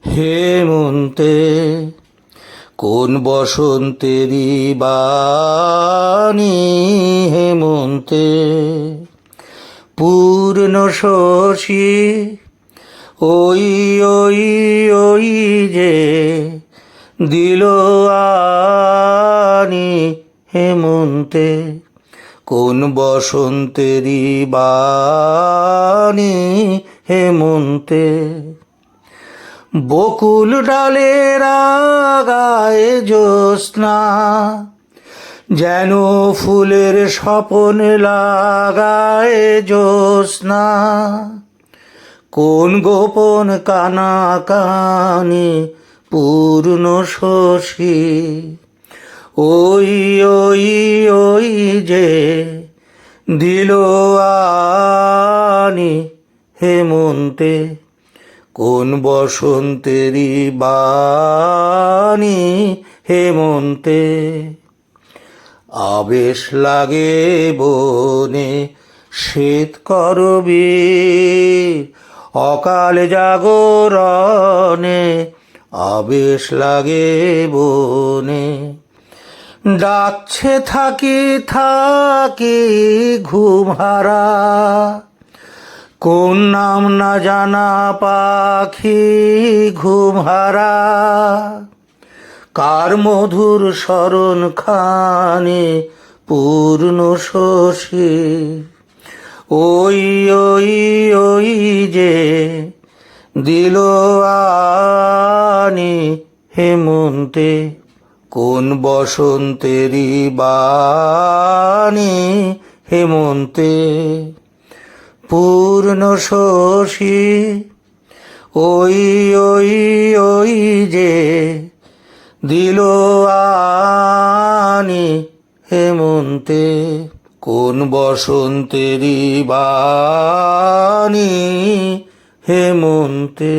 হেমন্তে কোন বসন্তেরই বাণী হেমন্তে পূর্ণ শশী ওই ওই ওই যে দিল আনি হেমন্তে কোন বসন্তেরই বাণী হেমন্তে বকুল ডালের আগায় জ্যোৎস্না যেন ফুলের স্বপন লাগায় জ্যোৎস্না কোন গোপন কানাকানি পূর্ণ শশী ওই ওই ওই যে দিল আনি হেমন্তে কোন বসন্তেরই বাণী হেমন্তে আবেশ লাগে বনে শীত করবীর অকাল জাগরণে আবেশ লাগে বনে ডাকছে থাকি থাকি ঘুমহারা কোন নাম না জানা পাখি ঘুমহারা কার মধুর স্মরণ খানে পূর্ণ শশী ওই ওই ওই যে দিল আনি হেমন্তে কোন বসন্তেরই বাণী হেমন্তে পূর্ণ শশী ওই ওই ওই যে দিল আনি হেমন্তে কোন বসন্তেরই বাণী হেমন্তে।